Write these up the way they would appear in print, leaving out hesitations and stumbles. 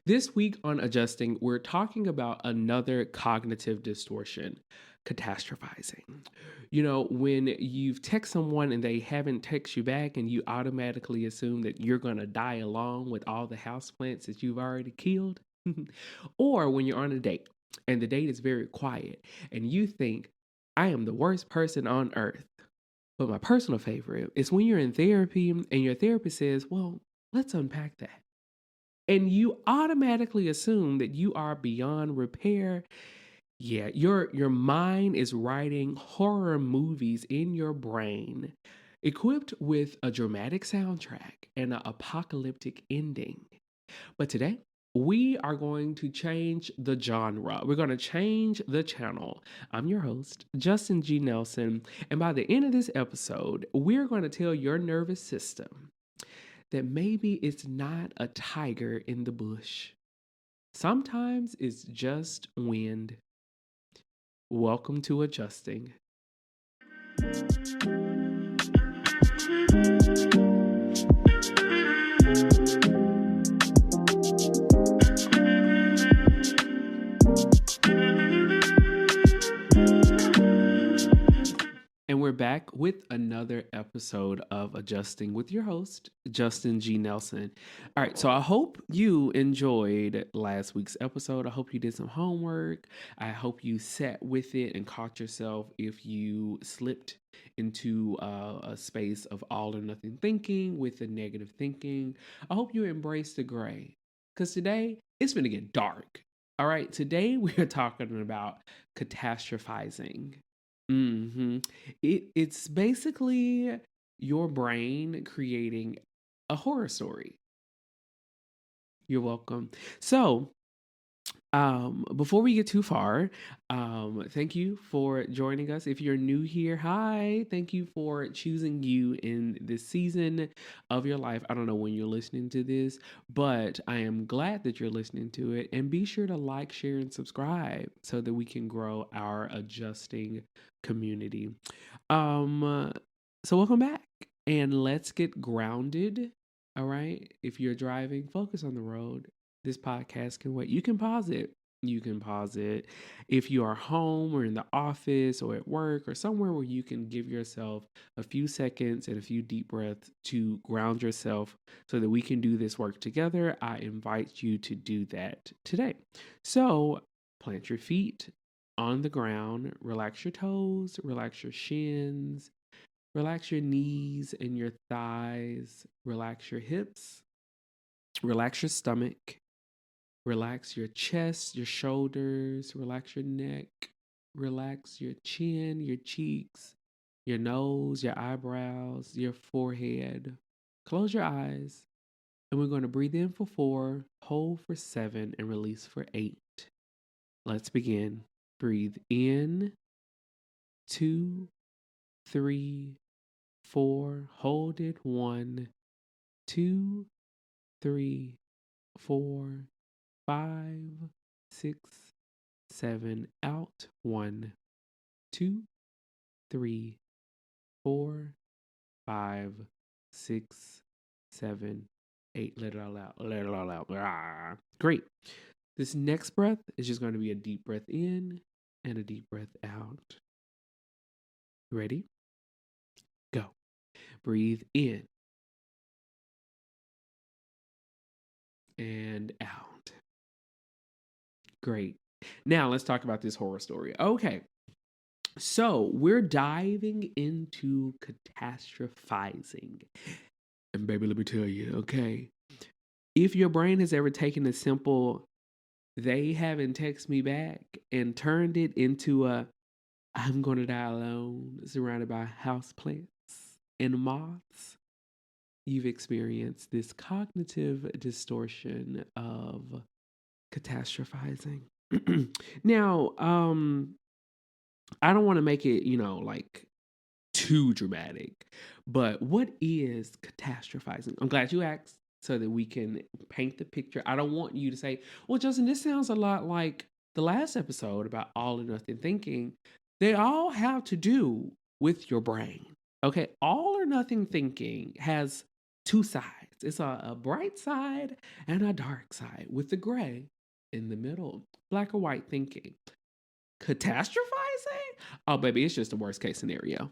This week on Adjusting, we're talking about another cognitive distortion, catastrophizing. When you've text someone and they haven't text you back and you automatically assume that you're going to die along with all the houseplants that you've already killed. Or when you're on a date and the date is very quiet and you think, I am the worst person on earth. But my personal favorite is when you're in therapy and your therapist says, well, let's unpack that. And you automatically assume that you are beyond repair. Yeah, your mind is writing horror movies in your brain, equipped with a dramatic soundtrack and an apocalyptic ending. But today, we are going to change the genre. We're going to change the channel. I'm your host, Justin G. Nelson. And by the end of this episode, we're going to tell your nervous system that maybe it's not a tiger in the bush. Sometimes it's just wind. Welcome to Adjusting. And we're back with another episode of Adjusting with your host, Justin G. Nelson. All right, so I hope you enjoyed last week's episode. I hope you did some homework. I hope you sat with it and caught yourself if you slipped into a space of all or nothing thinking with the negative thinking. I hope you embraced the gray because today it's going to get dark. All right, today we are talking about catastrophizing. It's basically your brain creating a horror story. You're welcome. So, before we get too far, thank you for joining us. If you're new here, hi. Thank you for choosing you in this season of your life. I don't know when you're listening to this, but I am glad that you're listening to it. And be sure to like, share, and subscribe so that we can grow our adjusting community. So welcome back, and let's get grounded. All right. If you're driving, focus on the road. This podcast can wait. You can pause it. You can pause it. If you are home or in the office or at work or somewhere where you can give yourself a few seconds and a few deep breaths to ground yourself so that we can do this work together, I invite you to do that today. So plant your feet on the ground, relax your toes, relax your shins, relax your knees and your thighs, relax your hips, relax your stomach. Relax your chest, your shoulders, relax your neck, relax your chin, your cheeks, your nose, your eyebrows, your forehead. Close your eyes, and we're going to breathe in for 4, hold for 7, and release for 8. Let's begin. Breathe in, 2, 3, 4. Hold it, 1, 2, 3, 4. 5, 6, 7, out. 1, 2, 3, 4, 5, 6, 7, 8. Let it all out. Let it all out. Ah. Great. This next breath is just going to be a deep breath in and a deep breath out. Ready? Go. Breathe in and out. Great. Now let's talk about this horror story. Okay. So we're diving into catastrophizing. And baby, let me tell you, okay, if your brain has ever taken a simple, they haven't texted me back and turned it into a, I'm going to die alone, surrounded by houseplants and moths, you've experienced this cognitive distortion of catastrophizing. Now, I don't want to make it, like too dramatic, but what is catastrophizing? I'm glad you asked so that we can paint the picture. I don't want you to say, well, Justin, this sounds a lot like the last episode about all or nothing thinking. They all have to do with your brain. Okay. All or nothing thinking has two sides. sides. It's a bright side and a dark side with the gray in the middle. Black or white thinking. Catastrophizing? Oh, baby, it's just the worst case scenario.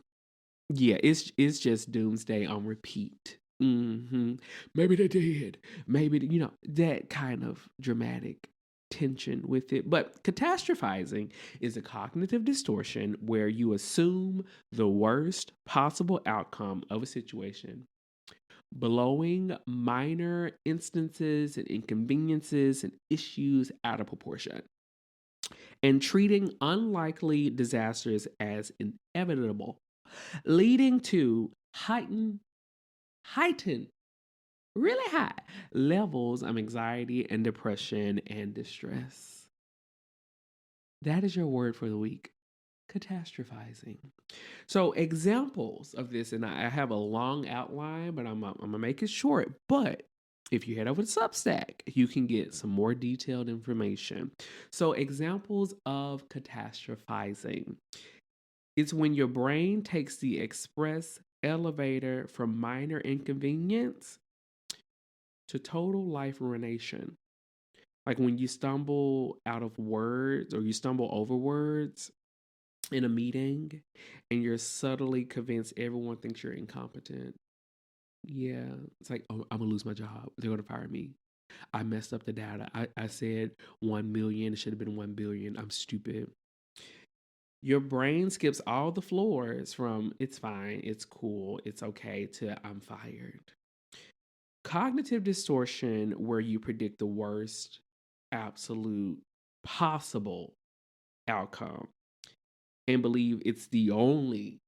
Yeah, it's just doomsday on repeat. Maybe they did. Maybe that kind of dramatic tension with it. But catastrophizing is a cognitive distortion where you assume the worst possible outcome of a situation, blowing minor instances and inconveniences and issues out of proportion, and treating unlikely disasters as inevitable, leading to heightened, really high levels of anxiety and depression and distress. That is your word for the week. Catastrophizing. So examples of this, and I have a long outline, but I'm gonna make it short. But if you head over to Substack, you can get some more detailed information. So examples of catastrophizing. It's when your brain takes the express elevator from minor inconvenience to total life ruination. Like when you stumble out of words or you stumble over words in a meeting and you're subtly convinced everyone thinks you're incompetent. Yeah, it's like, oh, I'm gonna lose my job. They're gonna fire me. I messed up the data. I said 1 million. It should have been 1 billion. I'm stupid. Your brain skips all the floors from it's fine, it's cool, it's okay to I'm fired. Cognitive distortion, where you predict the worst absolute possible outcome and believe it's the only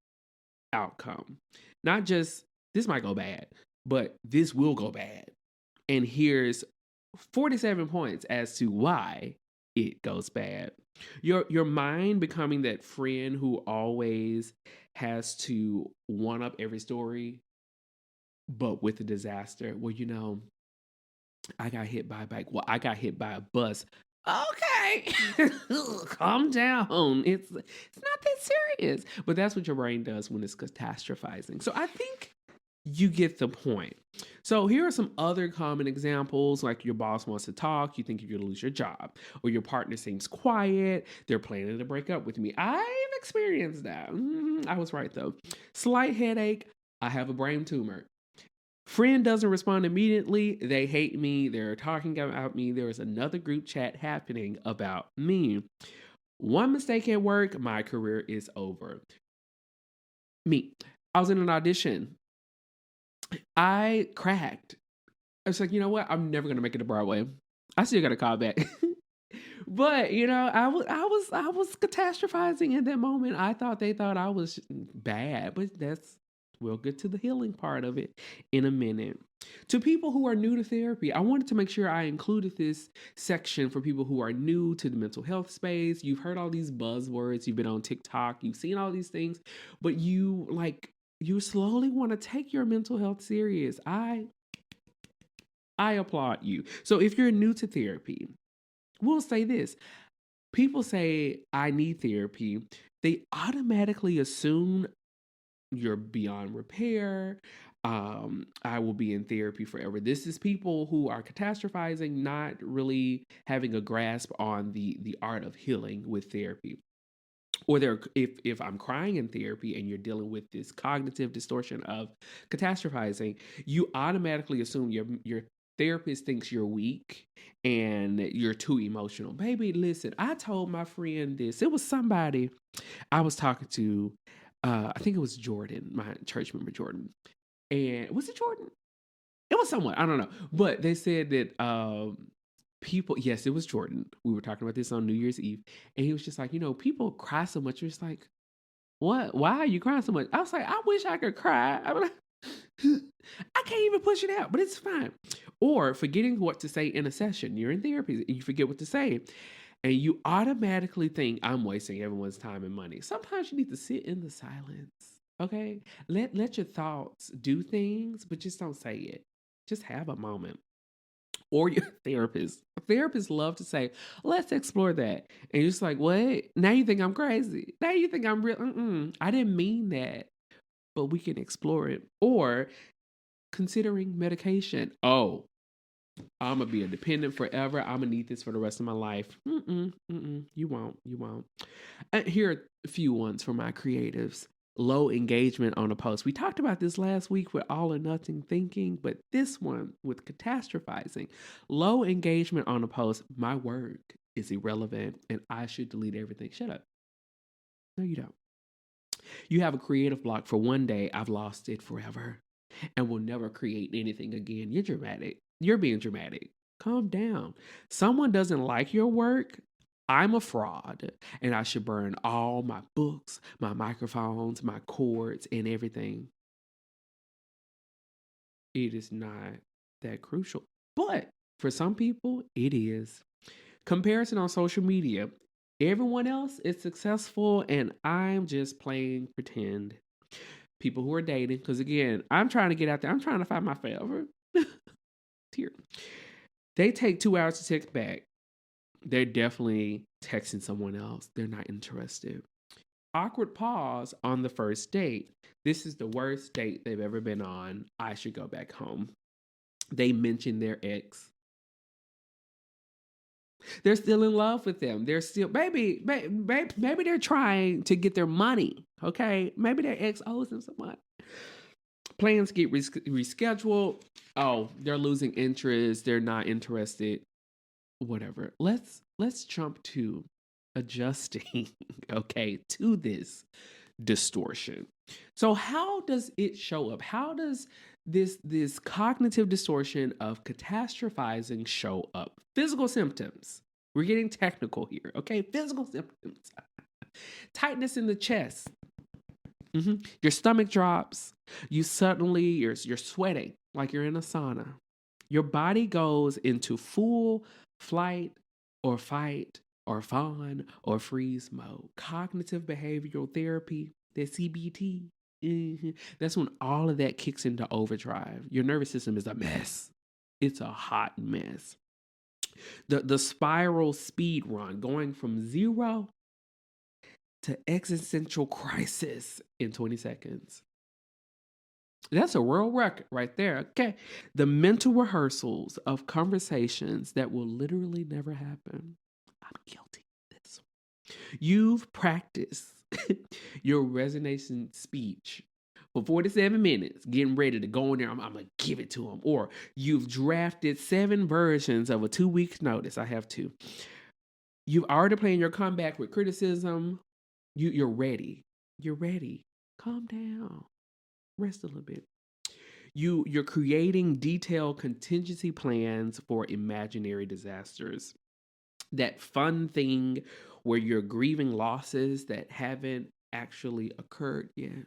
outcome. Not just this might go bad, but this will go bad. And here's 47 points as to why it goes bad. Your mind becoming that friend who always has to one up every story, but with a disaster. Well, I got hit by a bike. Well, I got hit by a bus. Okay, calm down. It's not that serious. But that's what your brain does when it's catastrophizing. So I think you get the point. So here are some other common examples, like your boss wants to talk, you think you're gonna lose your job, or your partner seems quiet, they're planning to break up with me. I've experienced that. I was right though. Slight headache, I have a brain tumor. Friend doesn't respond immediately, they hate me, they're talking about me, there is another group chat happening about me. One mistake at work, my career is over. Me, I was in an audition. I cracked. I was like, you know what? I'm never gonna make it to Broadway. I still got a call back. But I was catastrophizing in that moment. I thought they thought I was bad, but we'll get to the healing part of it in a minute. To people who are new to therapy, I wanted to make sure I included this section for people who are new to the mental health space. You've heard all these buzzwords, you've been on TikTok, you've seen all these things, but you slowly want to take your mental health serious. I applaud you. So if you're new to therapy, we'll say this. People say I need therapy. They automatically assume you're beyond repair. I will be in therapy forever. This is people who are catastrophizing, not really having a grasp on the art of healing with therapy. Or if I'm crying in therapy and you're dealing with this cognitive distortion of catastrophizing, you automatically assume your therapist thinks you're weak and you're too emotional. Baby, listen, I told my friend this. It was somebody I was talking to. I think it was Jordan, my church member Jordan. And was it Jordan? It was someone, I don't know. But they said that people, yes, it was Jordan. We were talking about this on New Year's Eve. And he was just like, people cry so much. You're just like, what? Why are you crying so much? I was like, I wish I could cry. I can't even push it out, but it's fine. Or forgetting what to say in a session. You're in therapy and you forget what to say. And you automatically think, I'm wasting everyone's time and money. Sometimes you need to sit in the silence. Okay? Let your thoughts do things, but just don't say it. Just have a moment. Or your therapist. Therapists love to say, let's explore that. And you're just like, what? Now you think I'm crazy. Now you think I'm real. I didn't mean that. But we can explore it. Or considering medication. Oh, I'm gonna be a dependent forever. I'm gonna need this for the rest of my life. You won't. You won't. Here are a few ones for my creatives. Low engagement on a post. We talked about this last week with all or nothing thinking, but this one with catastrophizing. Low engagement on a post. My work is irrelevant and I should delete everything. Shut up. No, you don't. You have a creative block for one day. I've lost it forever and will never create anything again. You're dramatic. You're being dramatic. Calm down. Someone doesn't like your work. I'm a fraud and I should burn all my books, my microphones, my cords, and everything. It is not that crucial. But for some people, it is. Comparison on social media. Everyone else is successful and I'm just playing pretend. People who are dating, because again, I'm trying to get out there. I'm trying to find my forever. Here. They take 2 hours to text back. They're definitely texting someone else. They're not interested. Awkward pause on the first date. This is the worst date they've ever been on. I should go back home. They mention their ex. They're still in love with them. They're still, maybe they're trying to get their money. Okay, maybe their ex owes them some money. Plans get rescheduled. Oh, they're losing interest. They're not interested. Whatever. Let's jump to adjusting. Okay, to this distortion. So how does it show up? How does this cognitive distortion of catastrophizing show up? Physical symptoms. We're getting technical here, okay? Physical symptoms. Tightness in the chest. Your stomach drops. You're sweating like you're in a sauna. Your body goes into full flight or fight or fawn or freeze mode. Cognitive behavioral therapy, that CBT. That's when all of that kicks into overdrive. Your nervous system is a mess. It's a hot mess. The spiral speed run, going from 0 to existential crisis in 20 seconds. That's a world record right there. Okay. The mental rehearsals of conversations that will literally never happen. I'm guilty of this. You've practiced your resignation speech for 47 minutes, getting ready to go in there. I'm going to give it to them. Or you've drafted 7 versions of a 2 weeks notice. I have 2. You've already planned your comeback with criticism. You're ready. You're ready. Calm down. Rest a little bit. You're creating detailed contingency plans for imaginary disasters. That fun thing where you're grieving losses that haven't actually occurred yet.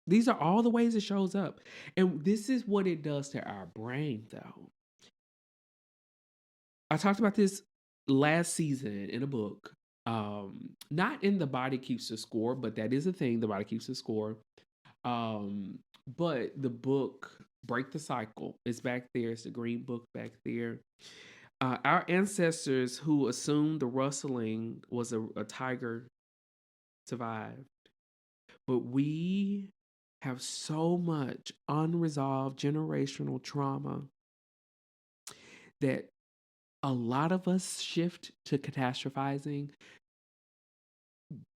These are all the ways it shows up. And this is what it does to our brain, though. I talked about this last season in a book. Not in The Body Keeps the Score, but that is a thing. The Body Keeps the Score. But the book Break the Cycle is back there. It's the green book back there. Our ancestors who assumed the rustling was a tiger survived. But we have so much unresolved generational trauma that a lot of us shift to catastrophizing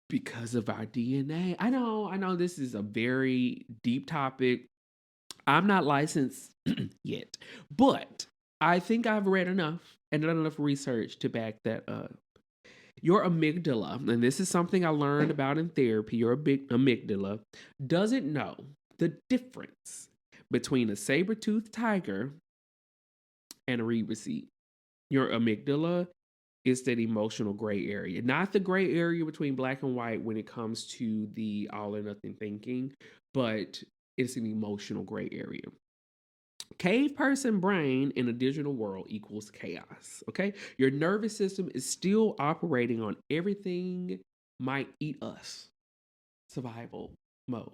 because of our DNA. I know this is a very deep topic. I'm not licensed yet, but I think I've read enough and done enough research to back that up. Your amygdala, and this is something I learned about in therapy, your big amygdala doesn't know the difference between a saber-toothed tiger and a read receipt. Your amygdala is that emotional gray area, not the gray area between black and white when it comes to the all or nothing thinking, but it's an emotional gray area. Cave person brain in a digital world equals chaos. Okay. Your nervous system is still operating on everything might eat us survival mode.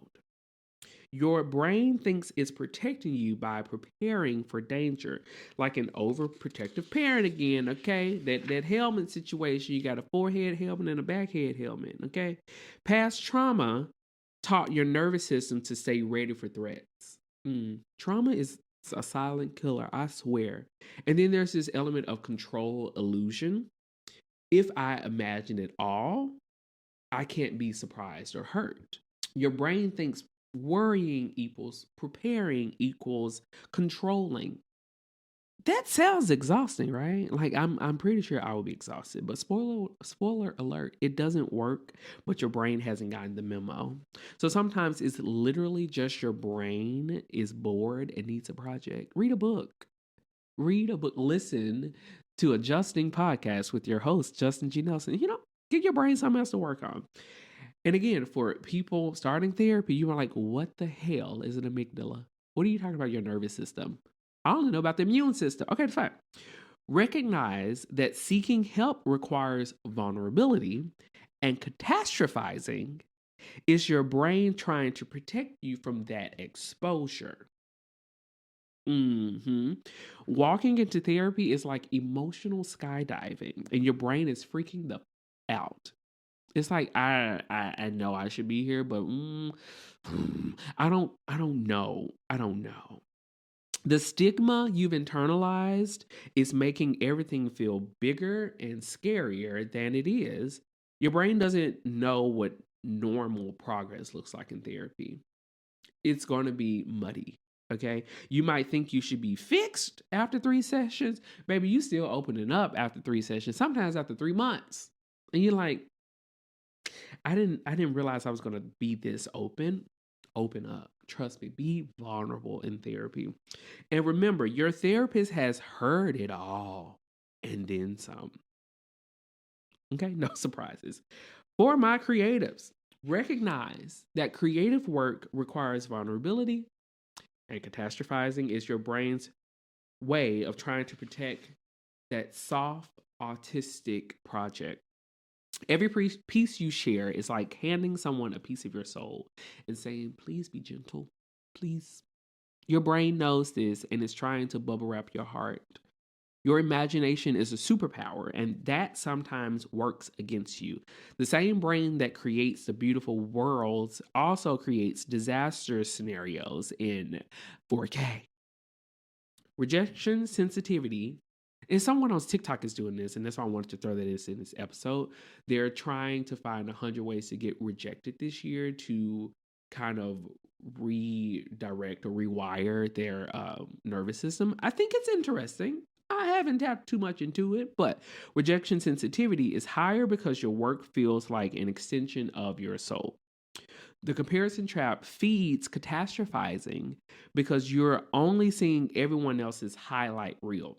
Your brain thinks it's protecting you by preparing for danger, like an overprotective parent again, okay? That helmet situation, you got a forehead helmet and a backhead helmet, okay? Past trauma taught your nervous system to stay ready for threats. Trauma is a silent killer, I swear. And then there's this element of control illusion. If I imagine it all, I can't be surprised or hurt. Your brain thinks worrying equals preparing equals controlling. That sounds exhausting, right? Like I'm pretty sure I will be exhausted. But spoiler alert, it doesn't work, but your brain hasn't gotten the memo. So sometimes it's literally just your brain is bored and needs a project. Read a book. Read a book. Listen to Adjusting Podcast with your host, Justin G. Nelson. Give your brain something else to work on. And again, for people starting therapy, you are like, what the hell is an amygdala? What are you talking about? Your nervous system? I only know about the immune system. Okay, fine. Recognize that seeking help requires vulnerability, and catastrophizing is your brain trying to protect you from that exposure. Walking into therapy is like emotional skydiving, and your brain is freaking the out. It's like I know I should be here, but I don't know. I don't know. The stigma you've internalized is making everything feel bigger and scarier than it is. Your brain doesn't know what normal progress looks like in therapy. It's going to be muddy. Okay. You might think you should be fixed after 3 sessions. Baby, you still opening up after 3 sessions, sometimes after 3 months. And you're like, I didn't realize I was gonna be this open. Open up. Trust me, be vulnerable in therapy. And remember, your therapist has heard it all and then some. Okay, no surprises. For my creatives, recognize that creative work requires vulnerability, and catastrophizing is your brain's way of trying to protect that soft autistic project. Every piece you share is like handing someone a piece of your soul and saying, please be gentle. Please. Your brain knows this and is trying to bubble wrap your heart. Your imagination is a superpower, and that sometimes works against you. The same brain that creates the beautiful worlds also creates disaster scenarios in 4K. Rejection sensitivity. And someone on TikTok is doing this, and that's why I wanted to throw that in this episode. They're trying to find 100 ways to get rejected this year to kind of redirect or rewire their nervous system. I think it's interesting. I haven't tapped too much into it, but rejection sensitivity is higher because your work feels like an extension of your soul. The comparison trap feeds catastrophizing because you're only seeing everyone else's highlight reel.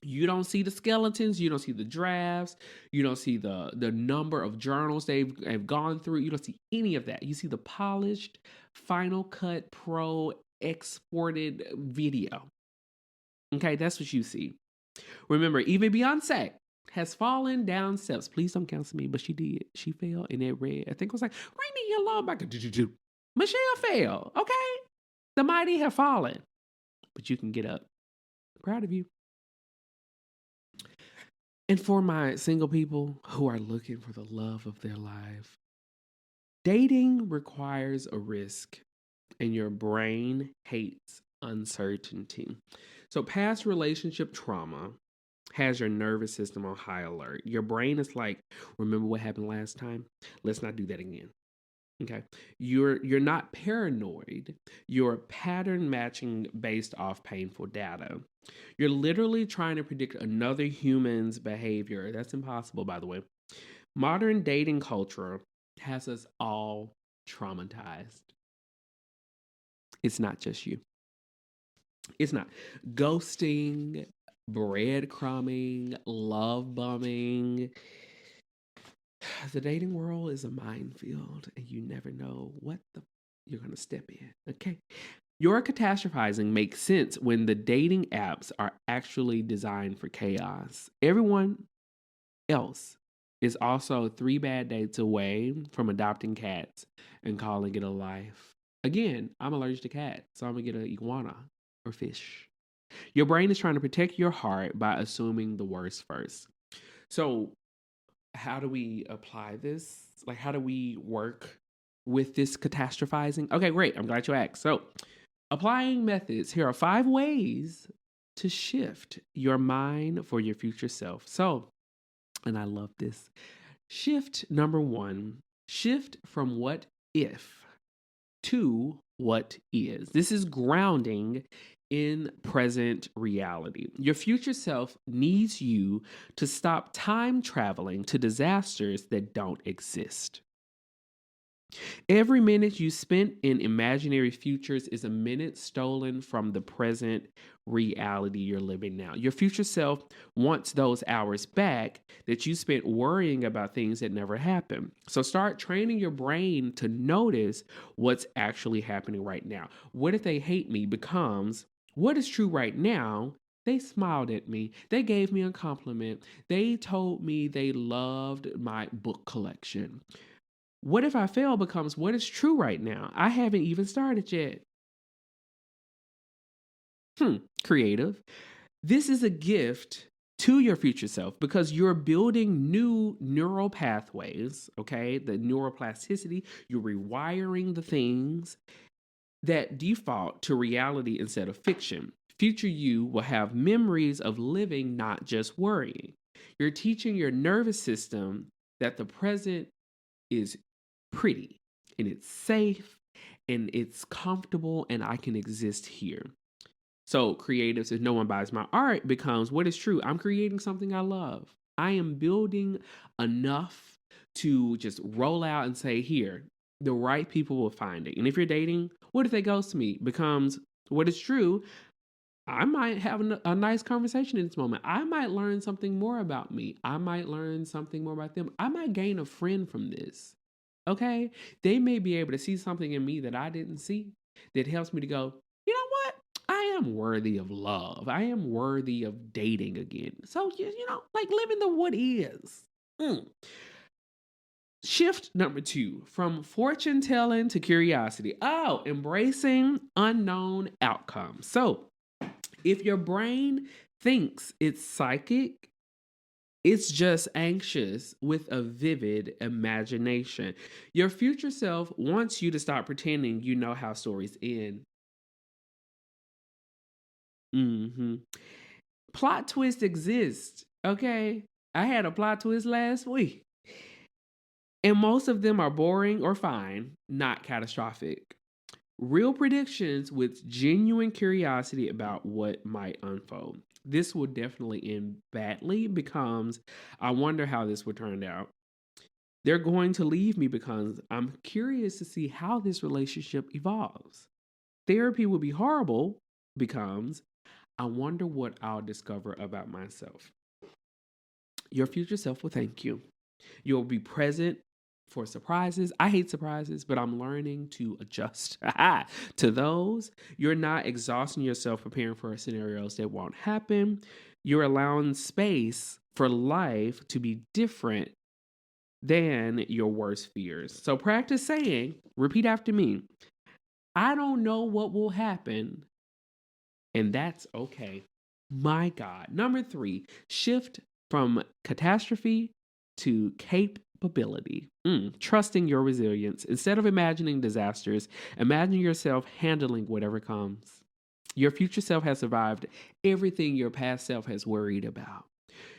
You don't see the skeletons, you don't see the drafts, you don't see the number of journals have gone through, you don't see any of that. You see the polished Final Cut Pro exported video. Okay, that's what you see. Remember, even Beyonce has fallen down steps. Please don't cancel me, but she did. She fell and it read, I think it was like, ring me your alarm back. Michelle fell. Okay. The mighty have fallen. But you can get up. Proud of you. And for my single people who are looking for the love of their life, dating requires a risk, and your brain hates uncertainty. So, past relationship trauma has your nervous system on high alert. Your brain is like, remember what happened last time? Let's not do that again. Okay. You're not paranoid. You're pattern matching based off painful data. You're literally trying to predict another human's behavior. That's impossible, by the way. Modern dating culture has us all traumatized. It's not just you. It's not. Ghosting, breadcrumbing, love bombing. The dating world is a minefield, and you never know what you're going to step in. Okay. Your catastrophizing makes sense when the dating apps are actually designed for chaos. Everyone else is also 3 bad dates away from adopting cats and calling it a life. Again, I'm allergic to cats, so I'm going to get an iguana or fish. Your brain is trying to protect your heart by assuming the worst first. So, how do we apply this? Like, how do we work with this catastrophizing? Okay, great. I'm glad you asked. So, Applying methods. Here are 5 ways to shift your mind for your future self. So, and I love this. Shift number 1, shift from what if to what is. This is grounding in present reality. Your future self needs you to stop time traveling to disasters that don't exist. Every minute you spent in imaginary futures is a minute stolen from the present reality you're living now. Your future self wants those hours back that you spent worrying about things that never happened. So start training your brain to notice what's actually happening right now. What if they hate me becomes what is true right now. They smiled at me. They gave me a compliment. They told me they loved my book collection. What if I fail becomes what is true right now? I haven't even started yet. Creative. This is a gift to your future self because you're building new neural pathways, okay? The neuroplasticity, you're rewiring the things that default to reality instead of fiction. Future you will have memories of living, not just worrying. You're teaching your nervous system that the present is pretty and it's safe and it's comfortable and I can exist here. So creatives, if no one buys my art, becomes what is true. I'm creating something I love. I am building enough to just roll out and say, here, the right people will find it. And if you're dating, what if they ghost me? Becomes what is true. I might have a nice conversation in this moment. I might learn something more about me. I might learn something more about them. I might gain a friend from this. Okay? They may be able to see something in me that I didn't see that helps me to go, you know what? I am worthy of love. I am worthy of dating again. So, like living the what is. Shift number 2, from fortune telling to curiosity. Oh, embracing unknown outcomes. So, if your brain thinks it's psychic, it's just anxious with a vivid imagination. Your future self wants you to stop pretending you know how stories end. Plot twists exist, okay? I had a plot twist last week. And most of them are boring or fine, not catastrophic. Real predictions with genuine curiosity about what might unfold. This will definitely end badly becomes I wonder how this would turn out. They're going to leave me because I'm curious to see how this relationship evolves. Therapy will be horrible becomes I wonder what I'll discover about myself. Your future self will thank you. You'll be present for surprises. I hate surprises, but I'm learning to adjust to those. You're not exhausting yourself preparing for scenarios that won't happen. You're allowing space for life to be different than your worst fears. So practice saying, repeat after me, I don't know what will happen, and that's okay. My God. Number 3, shift from catastrophe to capability. Trusting your resilience. Instead of imagining disasters, imagine yourself handling whatever comes. Your future self has survived everything your past self has worried about.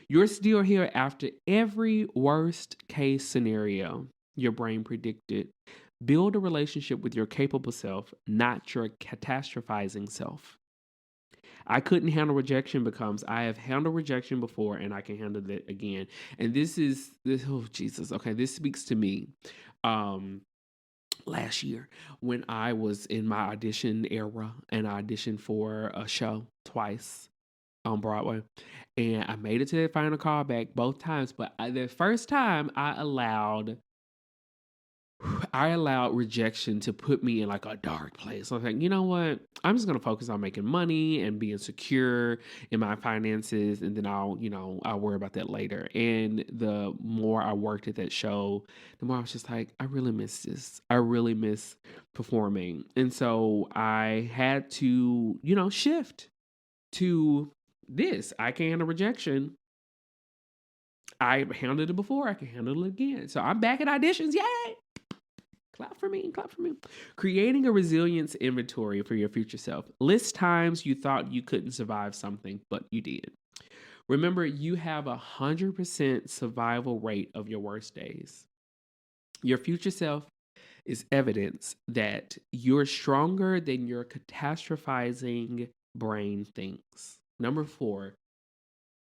You're still here after every worst case scenario your brain predicted. Build a relationship with your capable self, not your catastrophizing self. I couldn't handle rejection becomes I have handled rejection before and I can handle it again. And this, oh Jesus, okay, this speaks to me. Last year when I was in my audition era and I auditioned for a show twice on Broadway. And I made it to the final callback both times, but the first time I allowed rejection to put me in like a dark place. I was like, you know what? I'm just going to focus on making money and being secure in my finances. And then I'll worry about that later. And the more I worked at that show, the more I was just like, I really miss this. I really miss performing. And so I had to, shift to this. I can handle rejection. I handled it before. I can handle it again. So I'm back at auditions. Yay! Clap for me, clap for me. Creating a resilience inventory for your future self. List times you thought you couldn't survive something, but you did. Remember, you have 100% survival rate of your worst days. Your future self is evidence that you're stronger than your catastrophizing brain thinks. Number 4,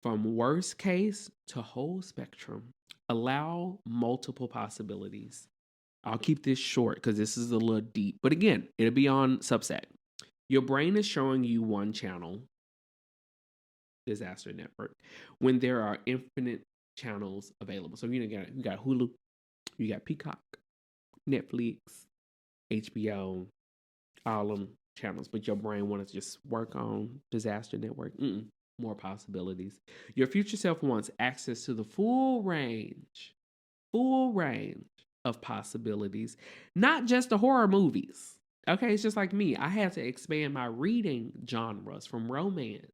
from worst case to whole spectrum, allow multiple possibilities. I'll keep this short because this is a little deep. But again, it'll be on Substack. Your brain is showing you one channel, disaster network, when there are infinite channels available. So you got Hulu, you got Peacock, Netflix, HBO, all them channels. But your brain wants to just work on disaster network. More possibilities. Your future self wants access to the full range of possibilities, not just the horror movies. Okay, it's just like me. I had to expand my reading genres from romance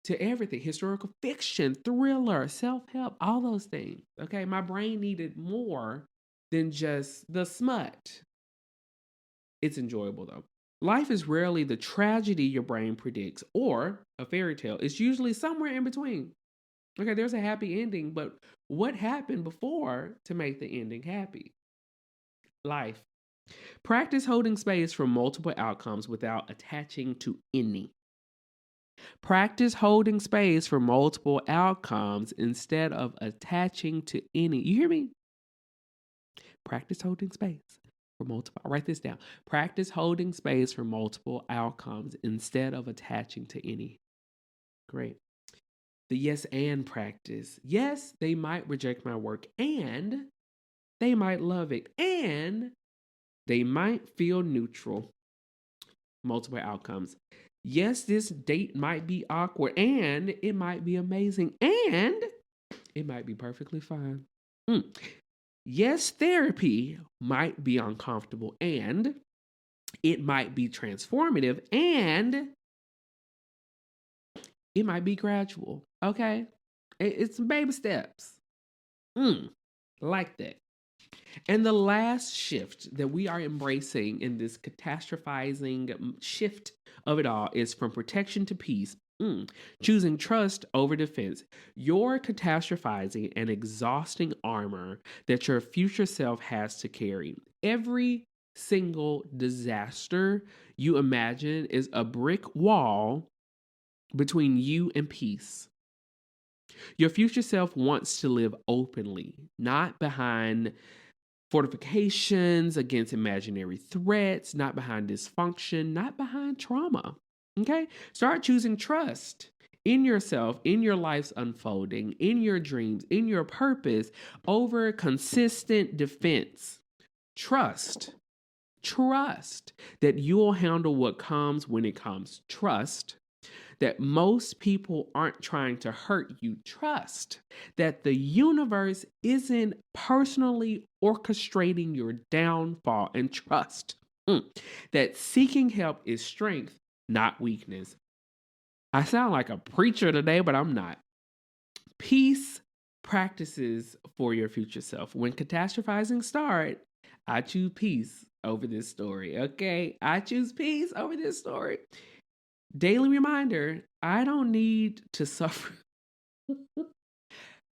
to everything, historical fiction, thriller, self-help, all those things. Okay, my brain needed more than just the smut. It's enjoyable though. Life is rarely the tragedy your brain predicts or a fairy tale. It's usually somewhere in between. Okay, there's a happy ending, but what happened before to make the ending happy? Life. Practice holding space for multiple outcomes without attaching to any. Practice holding space for multiple outcomes instead of attaching to any. You hear me? Practice holding space for multiple. Write this down. Practice holding space for multiple outcomes instead of attaching to any. Great. The yes and practice. Yes, they might reject my work and they might love it and they might feel neutral. Multiple outcomes. Yes, this date might be awkward and it might be amazing and it might be perfectly fine. Yes, therapy might be uncomfortable and it might be transformative and it might be gradual. Okay? It's baby steps. Like that. And the last shift that we are embracing in this catastrophizing shift of it all is from protection to peace. Choosing trust over defense. You're catastrophizing an exhausting armor that your future self has to carry. Every single disaster you imagine is a brick wall between you and peace. Your future self wants to live openly, not behind fortifications against imaginary threats, not behind dysfunction, not behind trauma. Okay? Start choosing trust in yourself, in your life's unfolding, in your dreams, in your purpose over consistent defense. Trust that you'll handle what comes when it comes. Trust that most people aren't trying to hurt you. Trust that the universe isn't personally orchestrating your downfall. And trust that seeking help is strength, not weakness. I sound like a preacher today, but I'm not. Peace practices for your future self. When catastrophizing starts, I choose peace over this story. Okay? I choose peace over this story. Daily reminder, I don't need to suffer.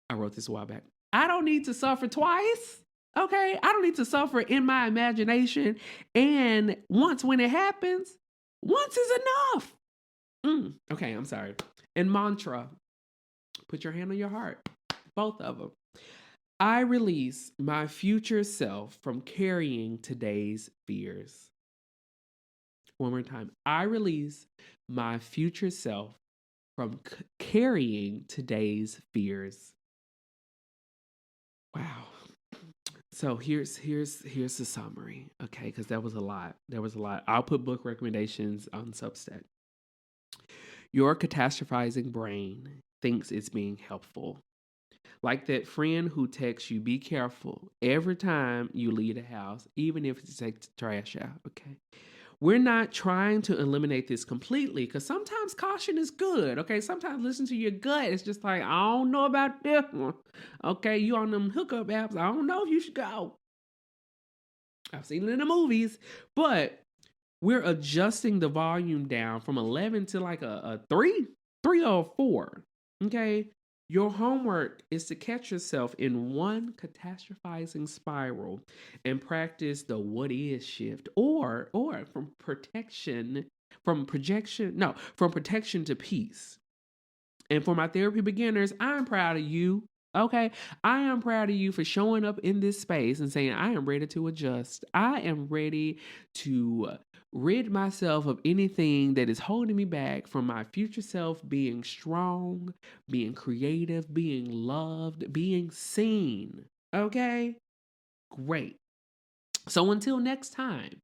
I wrote this a while back. I don't need to suffer twice. Okay? I don't need to suffer in my imagination. And once when it happens, once is enough. Okay, I'm sorry. And mantra, put your hand on your heart. Both of them. I release my future self from carrying today's fears. One more time. I release my future self from carrying today's fears. Wow. So here's the summary, okay? Because that was a lot. I'll put book recommendations on Substack. Your catastrophizing brain thinks it's being helpful. Like that friend who texts you, be careful every time you leave the house, even if it's to take the trash out, okay? We're not trying to eliminate this completely because sometimes caution is good, okay? Sometimes listen to your gut. It's just like, I don't know about this one, okay? You on them hookup apps, I don't know if you should go. I've seen it in the movies, but we're adjusting the volume down from 11 to like a 3 or a 4. Okay. Your homework is to catch yourself in one catastrophizing spiral and practice the what is shift, or from protection to peace. And for my therapy beginners, I'm proud of you. Okay. I am proud of you for showing up in this space and saying, I am ready to adjust. I am ready to rid myself of anything that is holding me back from my future self being strong, being creative, being loved, being seen. Okay. Great. So until next time,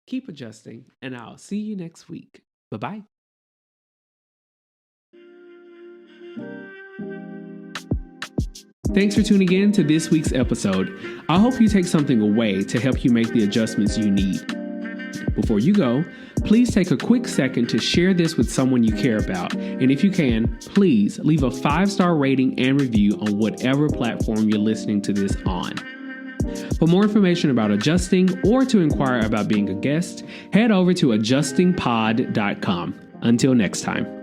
keep adjusting, and I'll see you next week. Bye-bye. Thanks for tuning in to this week's episode. I hope you take something away to help you make the adjustments you need. Before you go, please take a quick second to share this with someone you care about. And if you can, please leave a 5-star rating and review on whatever platform you're listening to this on. For more information about adjusting or to inquire about being a guest, head over to adjustingpod.com. Until next time.